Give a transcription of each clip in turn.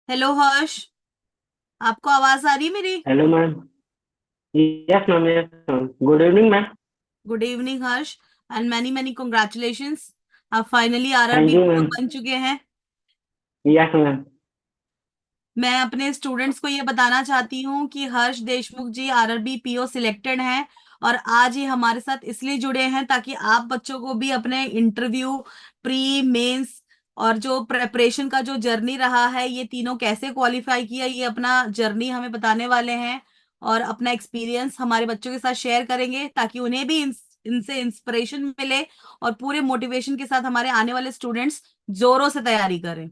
Hello हर्ष। आपको आवाज आ रही है मेरी? Hello ma'am. Yes ma'am, yes ma'am, good evening ma'am. Good evening Harsh. And many many congratulations. आप finally thank RRB you PO ma'am. बन चुके हैं। Yes ma'am. मैं अपने स्टूडेंट्स को ये बताना चाहती हूँ कि Harsh Deshmukh ji RRB PO selected हैं। और आज ये हमारे साथ इसलिए जुड़े हैं ताकि आप बच्चों को भी अपने इंटरव्यू, प्री, मेंस और जो प्रेपरेशन का जो जर्नी रहा है, ये तीनों कैसे क्वालिफाई किया, ये अपना जर्नी हमें बताने वाले हैं। और अपना एक्सपीरियंस हमारे बच्चों के साथ शेयर करेंगे ताकि उन्हें भी इनसे इंस्पिरेशन मिले और पूरे मोटिवेशन के साथ हमारे आने वाले स्टूडेंट्स जोरों से तैयारी करें।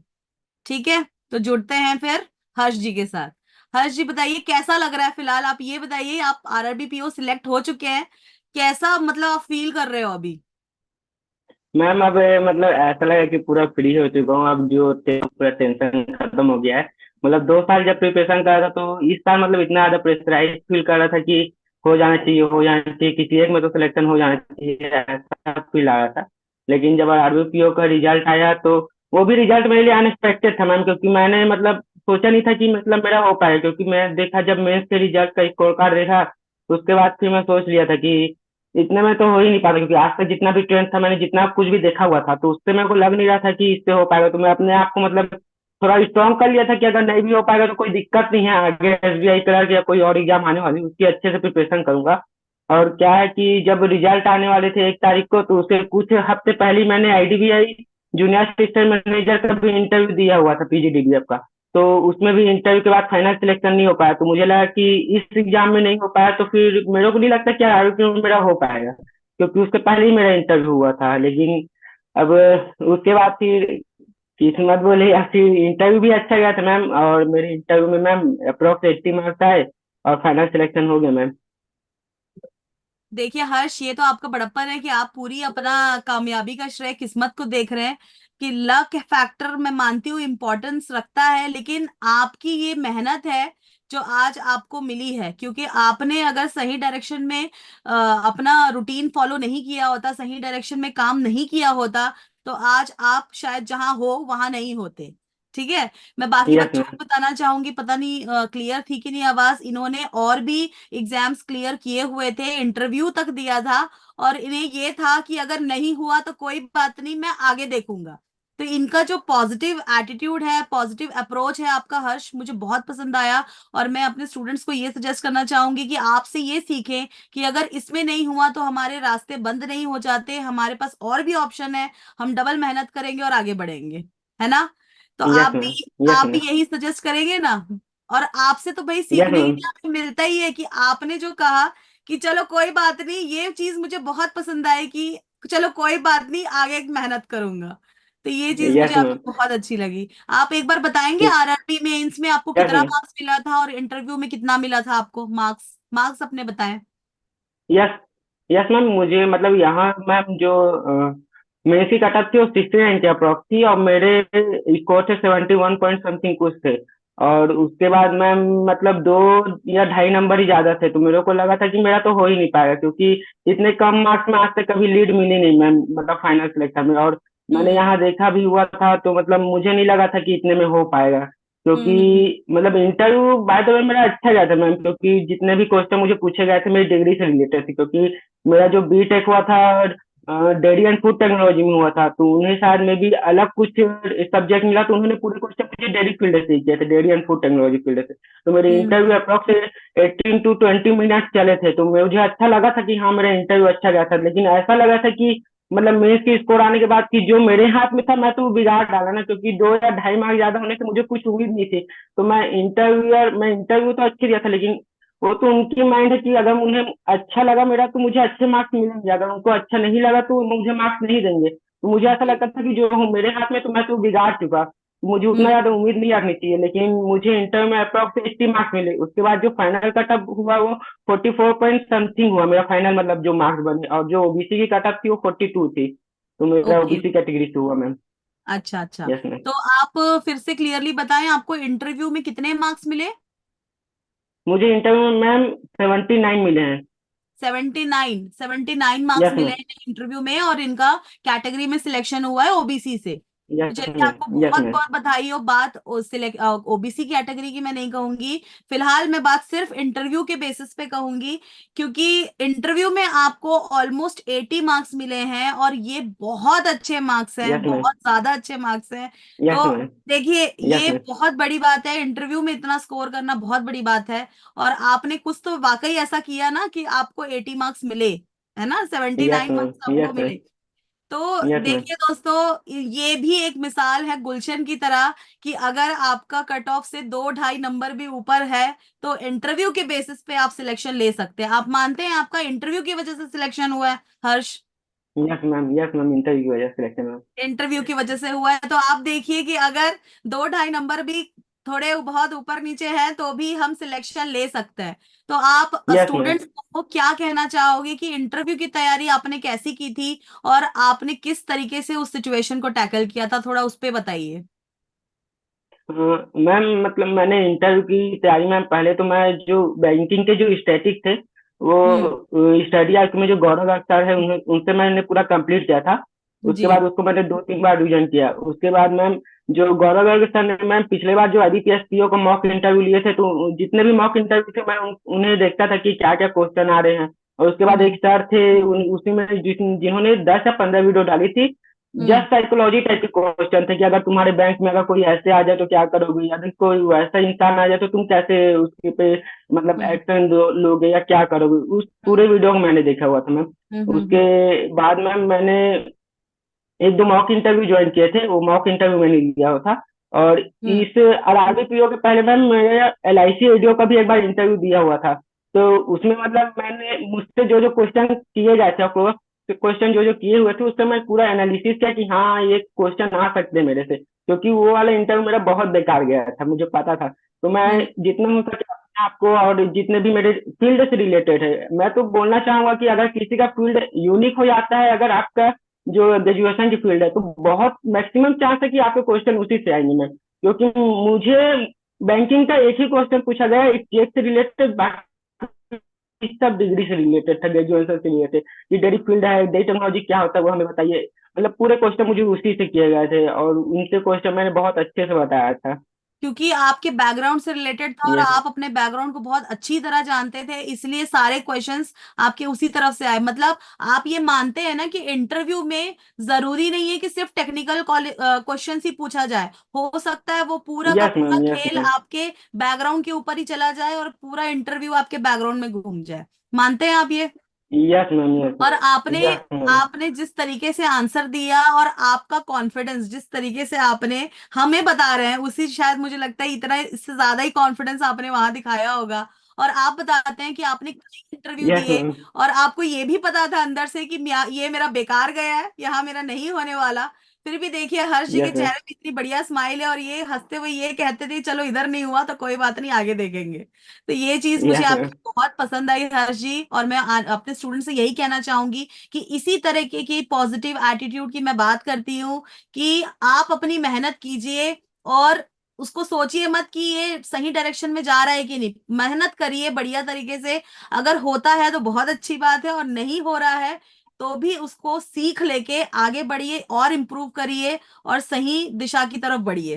ठीक है, तो जुड़ते हैं फिर हर्ष जी के साथ। हर्ष जी बताइए कैसा लग रहा है फिलहाल। आप ये बताइए, आप आरआरबी पीओ सिलेक्ट हो चुके हैं, कैसा मतलब आप फील कर रहे हो अभी? मैम अब मतलब ऐसा लगा कि पूरा फ्री हो चुका हूँ। अब जो पूरा टेंशन खत्म हो गया है। मतलब 2 साल जब प्रिपरेशन कर रहा था तो इस साल मतलब इतना ज्यादा प्रेशराइज फील कर रहा था कि हो जाना चाहिए, हो जाना चाहिए, किसी एक में तो सिलेक्शन हो जाना चाहिए, ऐसा फील आ रहा था। लेकिन जब आरबीपीओ का रिजल्ट आया तो वो भी रिजल्ट मेरे लिए अनएक्सपेक्टेड था मैम, क्योंकि मैंने मतलब सोचा नहीं था कि मतलब मेरा हो पाएगा। क्योंकि मैं देखा जब मेंस के रिजल्ट का स्कोर कार्ड देखा तो उसके बाद फिर मैं सोच लिया था कि इतने में तो हो ही नहीं पाता, क्योंकि आज तक जितना भी ट्रेंड था, मैंने जितना कुछ भी देखा हुआ था, तो उससे मेरे को लग नहीं रहा था कि इससे हो पाएगा। तो मैं अपने आप को मतलब थोड़ा स्ट्रांग कर लिया था कि अगर नहीं भी हो पाएगा तो कोई दिक्कत नहीं है, आगे एसबीआई क्लर्क या कोई और एग्जाम आने वाली है, उसकी अच्छे से प्रिपरेशन करूंगा। और क्या है कि जब रिजल्ट आने वाले थे 1 तारीख को, तो उसके कुछ हफ्ते पहले ही मैंने आईडीबीआई जूनियर असिस्टेंट मैनेजर का भी इंटरव्यू दिया हुआ था, पीजीडीबीएफ का। तो उसमें भी इंटरव्यू के बाद फाइनल सिलेक्शन नहीं हो पाया, तो मुझे लगा कि इस एग्जाम में नहीं हो पाया तो फिर मेरे को नहीं लगता कि आरबीपी में मेरा हो पाएगा, क्योंकि उसके पहले ही मेरा इंटरव्यू हुआ था। लेकिन अब उसके बाद फिर किस्मत बोले या फिर इंटरव्यू भी अच्छा गया था मैम, और मेरे इंटरव्यू में मैम अप्रोक्स 80 मार्क्स आए और फाइनल सिलेक्शन हो गया मैम। देखिए हर्ष, ये तो आपका बड़प्पन है कि आप पूरी अपना कामयाबी का श्रेय किस्मत को देख रहे हैं। कि लक फैक्टर मैं मानती हूँ इम्पोर्टेंस रखता है, लेकिन आपकी ये मेहनत है जो आज आपको मिली है। क्योंकि आपने अगर सही डायरेक्शन में अपना रूटीन फॉलो नहीं किया होता, सही डायरेक्शन में काम नहीं किया होता, तो आज आप शायद जहां हो वहां नहीं होते। ठीक है। मैं बाकी यस बच्चों मैम। को बताना चाहूंगी, पता नहीं क्लियर थी कि नहीं आवाज, इन्होंने और भी एग्जाम्स क्लियर किए हुए थे, इंटरव्यू तक दिया था। और इन्हें ये था कि अगर नहीं हुआ तो कोई बात नहीं, मैं आगे देखूंगा। तो इनका जो पॉजिटिव एटीट्यूड है, पॉजिटिव अप्रोच है आपका हर्ष, मुझे बहुत पसंद आया। और मैं अपने स्टूडेंट्स को ये सजेस्ट करना चाहूंगी कि आपसे ये सीखें कि अगर इसमें नहीं हुआ तो हमारे रास्ते बंद नहीं हो जाते, हमारे पास और भी ऑप्शन है। हम डबल मेहनत करेंगे और आगे बढ़ेंगे, है ना? तो यस मैम। यस आप भी मैम। यही सजेस्ट करेंगे ना? और आपसे तो भाई यस सीखने के मैम। लिए हमें मिलता ही है कि आपने जो कहा कि चलो कोई बात नहीं, ये चीज मुझे बहुत पसंद आई कि चलो कोई बात नहीं, आगे मेहनत करूंगा। तो ये चीज मुझे यस आपकी मैम। बहुत अच्छी लगी। आप एक बार बताएंगे आरआरबी मेंस में आपको यस कितना मैम। मार्क्स मिला था और इंटरव्यू में कितना मिला था आपको मार्क्स? मार्क्स अपने बताएं। यस। यस मैम, मुझे मतलब यहाँ मैम जो मेरी सी कट ऑफ थी वो 69 के अप्रॉक्स थी, और मेरे स्कोर थे 71 पॉइंट समथिंग कुछ थे। और उसके बाद मैम मतलब 2 या ढाई नंबर ही ज्यादा थे, तो मेरे को लगा था कि मेरा तो हो ही नहीं पाएगा, क्योंकि इतने कम मार्क्स में आज तक कभी लीड मिली नहीं मैम, मतलब फाइनल सिलेक्शन में। और मैंने हम्म यहाँ देखा भी हुआ था, तो मतलब मुझे नहीं लगा था कि इतने में हो पाएगा। क्योंकि हम्म मतलब इंटरव्यू बाय द वे मेरा अच्छा गया था मैम, क्योंकि जितने भी क्वेश्चन मुझे पूछे गए थे मेरी डिग्री से रिलेटेड थे। क्योंकि मेरा जो बीटेक हुआ था डेयरी एंड फूड टेक्नोलॉजी में हुआ था, तो उन्हें शायद में भी अलग कुछ सब्जेक्ट मिला, तो उन्होंने पूरे क्वेश्चन मुझे डेयरी फील्ड से ही किए थे, dairy and food technology field से। तो मेरे हम्म इंटरव्यू अप्रॉक्स 18 to 20 मिनट चले थे, तो मुझे अच्छा लगा था कि हाँ मेरा इंटरव्यू अच्छा गया था। लेकिन ऐसा लगा था कि मतलब मेंस की स्कोर आने के बाद कि जो मेरे हाथ में था मैं तो वो बिगाड़ डाला ना, क्योंकि 2 या ढाई मार्क्स ज्यादा होने से मुझे कुछ उम्मीद नहीं थी। तो मैं इंटरव्यू तो अच्छी दिया था, लेकिन वो तो उनकी माइंड है कि अगर उन्हें अच्छा लगा मेरा तो मुझे अच्छे मार्क्स मिलेंगे, अगर उनको अच्छा नहीं लगा तो वो मुझे मार्क्स नहीं देंगे। तो मुझे ऐसा जी। लगता था कि जो हूँ मेरे हाथ में, तो मैं तो बिगाड़ चुका, तो मुझे उतना हम्म ज्यादा उम्मीद नहीं रखनी चाहिए। लेकिन मुझे इंटर में अप्रॉक्स 80 मार्क्स मिले। उसके बाद जो फाइनल कटअप हुआ वो 44 पॉइंट समथिंग हुआ मेरा फाइनल, मतलब जो मार्क्स बने, और जो ओबीसी की कटअप थी वो 42 थी। तो मेरा ओके। ओबीसी कैटेगरी से हुआ मैम। अच्छा अच्छा। Yes ma'am. तो आप फिर से क्लियरली बताएं, आपको इंटरव्यू में कितने मार्क्स मिले? मुझे इंटर में मैम 79 मिले हैं। 79 मार्क्स यस मिले मैम। हैं इंटरव्यू में, और इनका कैटेगरी में सिलेक्शन हुआ है ओबीसी से। यस तो चलिए, आपको मैम, यस बहुत मैम। बहुत बधाई हो। बात सिलेक्ट ओबीसी कैटेगरी की मैं नहीं कहूंगी, फिलहाल मैं बात सिर्फ इंटरव्यू के बेसिस पे कहूंगी, क्योंकि इंटरव्यू में आपको ऑलमोस्ट 80 मार्क्स मिले हैं और ये बहुत अच्छे मार्क्स हैं, यस मैम, बहुत ज्यादा अच्छे मार्क्स हैं। यस तो मैम, देखिए, यस ये मैम, बहुत बड़ी बात है, इंटरव्यू में इतना स्कोर करना बहुत बड़ी बात है। और आपने कुछ तो वाकई ऐसा किया ना कि आपको 80 मार्क्स मिले, है ना, यस 79 मैम, मार्क्स आपको यस मैम, मिले। तो यस मैम, देखिए दोस्तों, ये भी एक मिसाल है गुलशन की तरह, कि अगर आपका कट ऑफ से 2-2.5 नंबर भी ऊपर है तो इंटरव्यू के बेसिस पे आप सिलेक्शन ले सकते हैं। आप मानते हैं आपका इंटरव्यू की वजह से सिलेक्शन हुआ है Harsh? Yes ma'am, yes ma'am, interview की वजह से सिलेक्शन मैम। इंटरव्यू की वजह से हुआ है। तो आप देखिए कि अगर 2-2.5 नंबर भी थोड़े बहुत ऊपर नीचे हैं तो भी हम सिलेक्शन ले सकते हैं। तो आप यस मैम। स्टूडेंट्स को क्या कहना चाहोगे कि इंटरव्यू की तैयारी आपने कैसी की थी और आपने किस तरीके से उस सिचुएशन को टैकल किया था, थोड़ा उस पे बताइए। मैम मतलब मैंने इंटरव्यू की तैयारी में पहले तो मैं जो बैंकिंग के जो स्टैटिक थे वो हम्म। स्टडी आर्क में जो गौरव राज सर है उन्हें उनसे मैंने पूरा कंप्लीट किया था। उसके जी। बाद उसको मैंने 2-3 बार रिविजन किया। उसके बाद मैम जो गौरव राज सर ने मैम पिछले बार जो आईबीपीएस पीओ का मॉक इंटरव्यू लिए थे तो जितने भी मॉक इंटरव्यू थे मैं उन्हें देखता था कि क्या क्या क्वेश्चन आ रहे हैं। और उसके बाद हम्म। एक सर थे उसी में जिन्होंने 10 या 15 वीडियो डाली थी। हम्म। जस्ट साइकोलॉजी टाइप के क्वेश्चन थे कि अगर तुम्हारे बैंक में अगर कोई ऐसे आ जाए तो क्या करोगे, या फिर कोई वैसा इंसान आ जाए तो तुम कैसे उसके पे मतलब हम्म। एक्शन लोगे या क्या करोगे। उस पूरे वीडियो को मैंने देखा हुआ था मैम। हम्म। उसके बाद मैम मैंने 1-2 मॉक इंटरव्यू ज्वाइन किए थे, वो मॉक इंटरव्यू मैंने लिया हुआ था। और हम्म। इस आरआरबी पीओ के पहले मैम मैं एलआईसी एडीओ का भी एक बार इंटरव्यू दिया हुआ था। तो उसमें मतलब मैंने मुझसे जो जो क्वेश्चन किए गए थे, क्वेश्चन जो जो किए हुए थे उससे मैं पूरा एनालिसिस किया कि हाँ ये क्वेश्चन आ सकते हैं मेरे से, क्योंकि वो वाला इंटरव्यू मेरा बहुत बेकार गया था, मुझे पता था। तो मैं हम्म। जितना हो सके अपने आप को और जितने भी मेरे फील्ड से रिलेटेड है, मैं तो बोलना चाहूंगा कि अगर किसी का फील्ड यूनिक हो जाता है, अगर आपका जो ग्रेजुएशन की फील्ड है, तो बहुत मैक्सिमम चांस है कि आपके क्वेश्चन उसी से आएंगे मैम। क्योंकि मुझे बैंकिंग का एक ही क्वेश्चन पूछा गया, एक से रिलेटेड, बाकी सब डिग्री से रिलेटेड था, ग्रेजुएशन से रिलेटेड। कि डेरी फील्ड है, डेरी टेक्नोलॉजी क्या होता है वो हमें बताइए। मतलब पूरे क्वेश्चन मुझे उसी से किए गए थे और उनके क्वेश्चन मैंने बहुत अच्छे से बताया था। क्योंकि आपके बैकग्राउंड से रिलेटेड था और यस। आप अपने बैकग्राउंड को बहुत अच्छी तरह जानते थे, इसलिए सारे क्वेश्चंस आपके उसी तरफ से आए। मतलब आप ये मानते हैं ना कि इंटरव्यू में जरूरी नहीं है कि सिर्फ टेक्निकल क्वेश्चंस ही पूछा जाए, हो सकता है वो पूरा का यस पूरा मैम, यस खेल मैम, आपके बैकग्राउंड के ऊपर ही चला जाए और पूरा इंटरव्यू आपके बैकग्राउंड में घूम जाए। मानते हैं आप ये? यस मैम, यस और मैम, आपने यस मैम, आपने जिस तरीके से आंसर दिया और आपका कॉन्फिडेंस जिस तरीके से आपने हमें बता रहे हैं, उसी शायद मुझे लगता है इतना इससे ज्यादा ही कॉन्फिडेंस आपने वहां दिखाया होगा। और आप बताते हैं कि आपने कई इंटरव्यू यस दिए मैम, और आपको ये भी पता था अंदर से कि ये मेरा बेकार गया है, यहाँ मेरा नहीं होने वाला। फिर भी देखिए हर्ष जी के यस मैम, चेहरे पे इतनी बढ़िया स्माइल है और ये हंसते हुए ये कहते थे चलो इधर नहीं हुआ तो कोई बात नहीं, आगे देखेंगे। तो ये चीज मुझे यस मैम, आपकी बहुत पसंद आई हर्ष जी, और मैं अपने स्टूडेंट से यही कहना चाहूंगी कि इसी तरह की पॉजिटिव एटीट्यूड की मैं बात करती हूँ कि आप अपनी मेहनत कीजिए और उसको सोचिए मत कि ये सही डायरेक्शन में जा रहा है कि नहीं। मेहनत करिए बढ़िया तरीके से, अगर होता है तो बहुत अच्छी बात है और नहीं हो रहा है तो भी उसको सीख लेके आगे बढ़िए और इम्प्रूव करिए और सही दिशा की तरफ बढ़िए।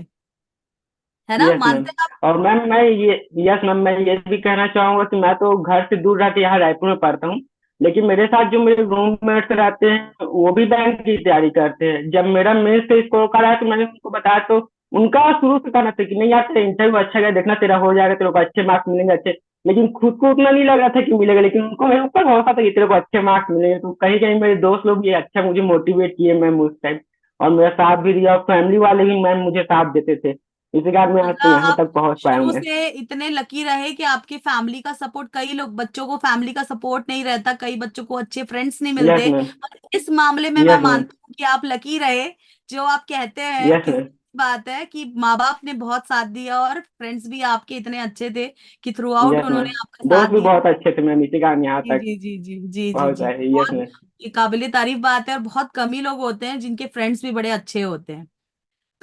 है ना, यस मैम। मानते हैं आप? और मैम मैं ये यस मैम, मैं ये भी कहना चाहूंगा कि मैं तो घर से दूर रह के यहाँ रायपुर में पढ़ता हूँ, लेकिन मेरे साथ जो मेरे रूममेट्स रहते हैं वो भी बैंक की तैयारी करते हैं। जब मेरा मेंस से स्कोर कार्ड आया तो मैंने उनको बताया, तो उनका शुरू से कहना था कि नहीं यार तेरा इंटरव्यू अच्छा गया, देखना तेरा हो जाएगा, तेरे को अच्छे मार्क्स मिलेंगे अच्छे। लेकिन खुद को उतना नहीं लग रहा था कि मिलेगा, लेकिन उनको मेरे ऊपर भरोसा था कि तेरे को अच्छे मार्क्स मिलेंगे। तो कहीं कहीं मेरे दोस्त लोग भी अच्छा मुझे मोटिवेट किए मैम उस टाइम, और मेरा साथ भी दिया, और फैमिली वाले भी मैम मुझे साथ देते थे। इसी कारण मैं आज मतलब तो यहाँ आप तक पहुंच पाया हूँ शुरू मैं। से इतने लकी रहे कि आपकी फैमिली का सपोर्ट, कई लोग बच्चों को फैमिली का सपोर्ट नहीं रहता, कई बच्चों को अच्छे फ्रेंड्स नहीं यस मिलते, मैम, पर इस मामले में मैं यस मैम, मानती हूँ कि आप लकी रहे। जो आप कहते हैं यस कि मैम, बात है कि माँ बाप ने बहुत साथ दिया और फ्रेंड्स भी आपके इतने अच्छे थे कि थ्रू आउट यस उन्होंने मैम। आपका दोस्त साथ भी दिया। बहुत अच्छे थे मैम, इसी कारण यहाँ जी तक जी जी जी जी जी पहुंच जी, पाए। यस बहुत मैम, ये काबिले तारीफ बात है और बहुत कम ही लोग होते हैं जिनके फ्रेंड्स भी बड़े अच्छे होते हैं।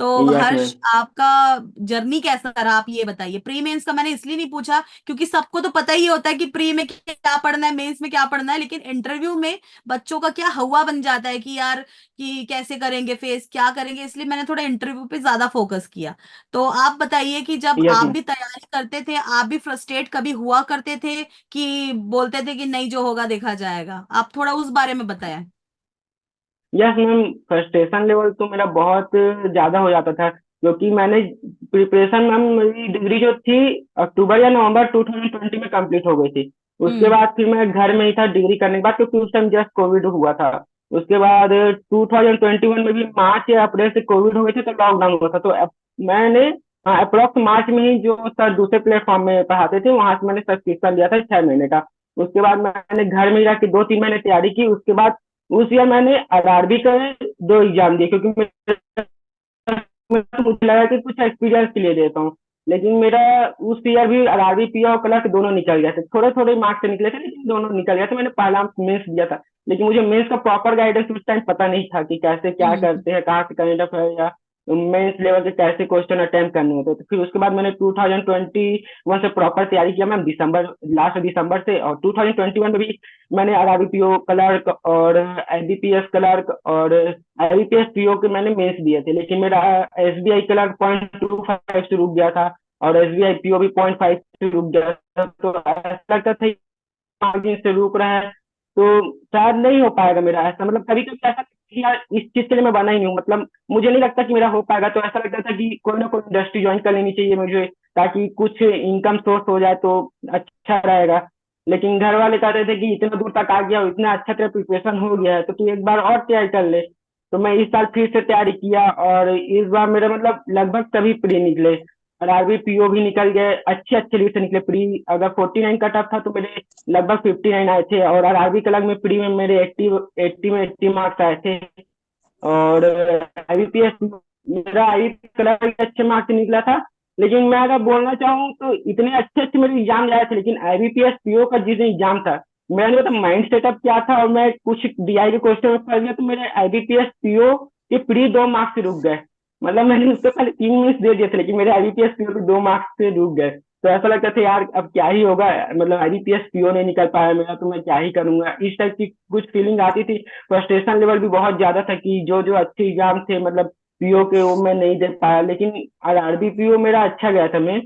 तो यस हर्ष, मैम। आपका जर्नी कैसा रहा, आप ये बताइए। प्री मेंस का मैंने इसलिए नहीं पूछा क्योंकि सबको तो पता ही होता है कि प्री में क्या पढ़ना है, मेंस में क्या पढ़ना है, लेकिन इंटरव्यू में बच्चों का क्या हवा बन जाता है कि यार कि कैसे करेंगे फेस, क्या करेंगे, इसलिए मैंने थोड़ा इंटरव्यू पे ज्यादा फोकस किया। तो आप बताइए कि जब यस आप मैम। भी तैयारी करते थे, आप भी फ्रस्ट्रेट कभी हुआ करते थे कि बोलते थे कि नहीं जो होगा देखा जाएगा? आप थोड़ा उस बारे में बताएं। यस मैम, फ्रस्ट्रेशन लेवल तो मेरा बहुत ज्यादा हो जाता था, क्योंकि मैंने प्रिपरेशन मैम, मेरी डिग्री जो थी अक्टूबर या नवंबर 2020 में कंप्लीट हो गई थी। उसके हम्म। बाद फिर मैं घर में ही था डिग्री करने के बाद, क्योंकि उस टाइम जस्ट कोविड हुआ था। उसके बाद 2021 में भी मार्च या अप्रैल से कोविड हो गए थे, तो लॉकडाउन हुआ था। तो मैंने अप्रोक्स मार्च में ही जो सर दूसरे प्लेटफॉर्म में पढ़ाते थे वहां से मैंने सब्सक्रिप्शन लिया था 6 महीने का। उसके बाद मैंने घर में ही रह के 2-3 महीने तैयारी की। उसके बाद उस ईयर मैंने आरआरबी का 2 एग्जाम दिए, क्योंकि मुझे लगा कि कुछ एक्सपीरियंस के लिए देता हूँ। लेकिन मेरा उस ईयर भी आरआरबी पी और क्लर्क दोनों निकल गए थे, थोड़े थोड़े मार्क्स से निकले थे लेकिन दोनों निकल गए थे। मैंने पहला मेंस दिया था, लेकिन मुझे मेंस का प्रॉपर गाइडेंस उस टाइम पता नहीं था कि कैसे क्या हम्म। करते हैं, कहाँ से करंट अफेयर या मेंस लेवल के कैसे क्वेश्चन अटेम्प्ट करने होते हैं। तो फिर उसके बाद मैंने 2021 से प्रॉपर तैयारी किया मैम, दिसंबर, लास्ट दिसंबर से। और 2021 में भी मैंने आरआरबीपीओ क्लर्क और आईबीपीएस क्लर्क और आईबीपीएस पीओ के मैंने मेंस दिए थे, लेकिन मेरा एसबीआई क्लर्क 0.25 से रुक गया था और एसबीआई पीओ भी 0.5 से रुक गया था। तो ऐसा लगता था मार्जिन से रुक रहा है, तो शायद नहीं हो पाएगा मेरा। ऐसा मतलब कभी कभी ऐसा लगता है कि यार इस चीज के लिए मैं बना ही नहीं हूँ, मतलब मुझे नहीं लगता कि मेरा हो पाएगा। तो ऐसा लगता था कि कोई ना कोई इंडस्ट्री ज्वाइन कर लेनी चाहिए मुझे, ताकि कुछ इनकम सोर्स हो जाए तो अच्छा रहेगा। लेकिन घर वाले कहते थे कि इतना दूर तक आ गया हो, इतना अच्छा तेरा प्रिपरेशन हो गया है, तो तू एक बार और तैयारी कर ले। तो मैं इस साल फिर से तैयारी किया और इस बार मेरे मतलब लगभग सभी प्री निकले और आरबी पीओ भी निकल गए, अच्छे अच्छे लीड से निकले। प्री अगर 49 कट ऑफ था तो मेरे लगभग 59 आए थे, और आरआरबी क्लर्क में प्री में मेरे 80 80 में 80 मार्क्स आए थे। और आईबीपीएस मेरा आईबीपीएस क्लर्क भी अच्छे मार्क्स से निकला था। लेकिन मैं अगर बोलना चाहूँ तो इतने अच्छे अच्छे मेरे एग्जाम आए थे, लेकिन आईबीपीएस पीओ का जिस एग्जाम था, मेरा नहीं पता माइंड सेटअप क्या था, और मैं कुछ डीआई के क्वेश्चन में फंस गया, तो मेरे आईबीपीएस पीओ के प्री 2 मार्क्स से रुक गए। मतलब मैंने उससे पहले 3 मिनट दे दिए थे, लेकिन मेरे आईबीपीएस पीओ के 2 मार्क्स से रुक गए। तो ऐसा लगता था यार अब क्या ही होगा, मतलब आईबीपीएस पीओ नहीं निकल पाया मेरा, तो मैं क्या ही करूंगा, इस टाइप की कुछ फीलिंग आती थी। फ्रस्ट्रेशन लेवल भी बहुत ज्यादा था कि जो जो अच्छे एग्जाम थे मतलब पीओ के, वो मैं नहीं दे पाया। लेकिन आरआरबी पीओ मेरा अच्छा गया था मेंस,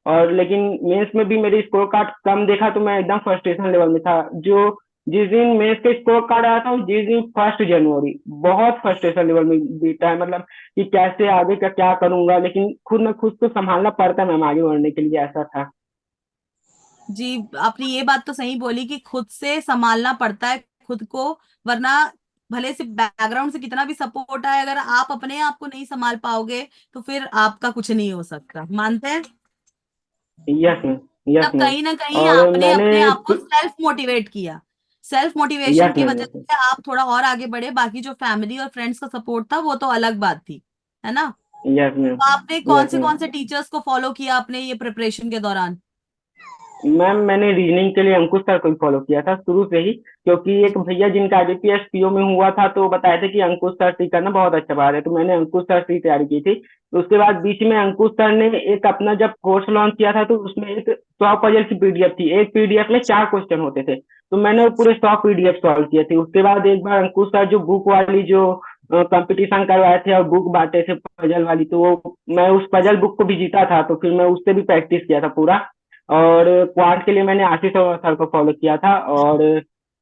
और लेकिन मेंस में भी मेरी स्कोर कार्ड कम देखा तो मैं एकदम फ्रस्ट्रेशन लेवल में था। जो जिस दिन मेंस का स्कोर कार्ड आया था जिस दिन 1 जनवरी, बहुत फ्रस्ट्रेशन लेवल में बीता है, मतलब कि कैसे आगे का क्या करूंगा। लेकिन खुद न खुद को संभालना पड़ता है मैम आगे बढ़ने के लिए, ऐसा था। जी, आपने ये बात तो सही बोली कि खुद से संभालना पड़ता है खुद को, वरना भले से बैकग्राउंड से कितना भी सपोर्ट आए, अगर आप अपने आप को नहीं संभाल पाओगे तो फिर आपका कुछ नहीं हो सकता। मानते हैं? Yes ma'am. यस तब मैम। कहीं ना कहीं और आपने मैंने अपने आप को सेल्फ मोटिवेट किया। सेल्फ मोटिवेशन यस की मैम। वजह यस मैम। से आप थोड़ा और आगे बढ़े, बाकी जो फैमिली और फ्रेंड्स का सपोर्ट था वो तो अलग बात थी, है ना? Yes ma'am. तो आपने यस मैम। कौन से टीचर्स को फॉलो किया अपने ये प्रिपरेशन के दौरान? मैम मैंने रीजनिंग के लिए अंकुश सर को ही फॉलो किया था शुरू से ही, क्योंकि एक भैया जिनका आईबीपीएस पीओ में हुआ था तो बताए थे कि अंकुश सर टी करना बहुत अच्छा बात है, तो मैंने अंकुश सर से ही तैयारी की थी। उसके बाद बीच में अंकुश सर ने एक अपना जब कोर्स लॉन्च किया था, तो उसमें एक 100 पजल की पीडीएफ थी, एक पीडीएफ में 4 क्वेश्चन होते थे, तो मैंने वो पूरे 100 पीडीएफ सॉल्व किए थे। उसके बाद एक बार अंकुश सर जो बुक वाली जो कंपटीशन करवाए थे और बुक बांटे थे पजल वाली, तो वो मैं उस पजल बुक को भी जीता था, तो फिर मैं उससे भी प्रैक्टिस किया था पूरा। और क्वांट के लिए मैंने आशीष सर को फॉलो किया था, और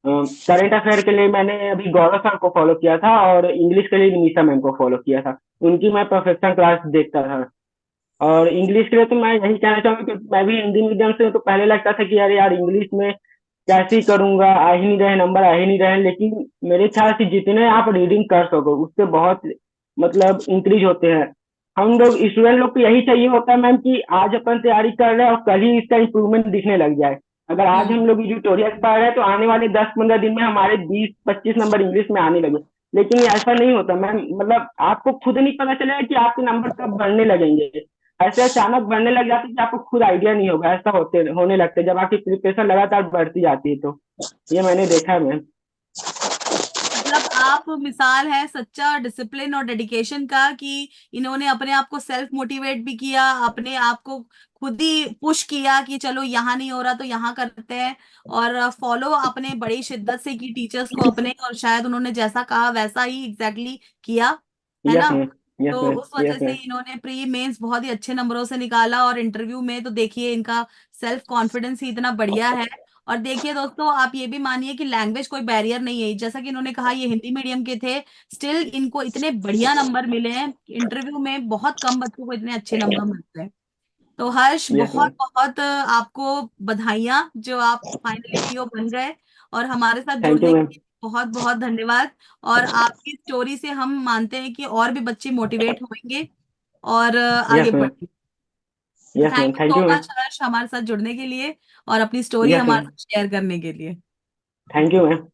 करंट अफेयर के लिए मैंने अभी गौरव सर को फॉलो किया था, और इंग्लिश के लिए निमिषा मैम को फॉलो किया था। उनकी मैं प्रोफेशनल क्लास देखता था। और इंग्लिश के लिए तो मैं यही कहना चाहूंगा कि मैं भी हिंदी मीडियम से हूं, तो पहले लगता था कि अरे यार इंग्लिश में कैसे ही करूंगा, आ ही नहीं रहे नंबर, आ ही नहीं रहे। लेकिन मेरे ख्याल से जितने आप रीडिंग कर सको उससे बहुत मतलब इंक्रीज होते हैं। हम लोग स्टूडेंट लोग को यही चाहिए होता है मैम कि आज अपन तैयारी कर रहे हैं और कल ही इसका इम्प्रूवमेंट दिखने लग जाए। अगर आज हम हम्म। लोग ट्यूटोरियल पढ़ रहे हैं तो आने वाले 10-15 दिन में हमारे 20-25 नंबर इंग्लिश में आने लगे। लेकिन ये ऐसा नहीं होता मैम, मतलब आपको खुद नहीं पता चलेगा कि आपके नंबर कब बढ़ने लगेंगे। ऐसे अचानक बढ़ने लग जाते हैं कि आपको खुद आइडिया नहीं होगा, ऐसा होते होने लगता है जब आपकी प्रिपरेशन लगातार बढ़ती जाती है तो। ये मैंने देखा है मैम। मतलब आप मिसाल है सच्चा डिसिप्लिन और डेडिकेशन का, कि इन्होंने अपने आप को सेल्फ मोटिवेट भी किया, अपने आप को खुद ही पुश किया कि चलो यहाँ नहीं हो रहा तो यहाँ करते हैं, और फॉलो अपने बड़ी शिद्दत से की टीचर्स को अपने, और शायद उन्होंने जैसा कहा वैसा ही एग्जैक्टली किया, है यस ना। मैम। यस तो मैम। उस वजह यस से मैम। इन्होंने प्री मेंस बहुत ही अच्छे नंबरों से निकाला, और इंटरव्यू में तो देखिए इनका सेल्फ कॉन्फिडेंस ही इतना बढ़िया है। और देखिए दोस्तों, आप ये भी मानिए कि लैंग्वेज कोई बैरियर नहीं है, जैसा कि इन्होंने कहा ये हिंदी मीडियम के थे, स्टिल इनको इतने बढ़िया नंबर मिले हैं। इंटरव्यू में बहुत कम बच्चों को इतने अच्छे नंबर मिलते हैं। तो हर्ष, यस बहुत मैम। बहुत आपको बधाइयां, जो आप फाइनली पीओ बन गए, और हमारे साथ थैंक यू जुड़ने मैम। के लिए बहुत बहुत धन्यवाद। और आपकी स्टोरी से हम मानते हैं कि और भी बच्चे मोटिवेट होंगे और आगे यस मैम। बढ़ेंगे। तो yes ma'am. Thank you thank so you ma'am. Much Harsh, हमारे साथ जुड़ने के लिए और अपनी स्टोरी यस हमारे मैम। साथ शेयर करने के लिए। Thank you ma'am.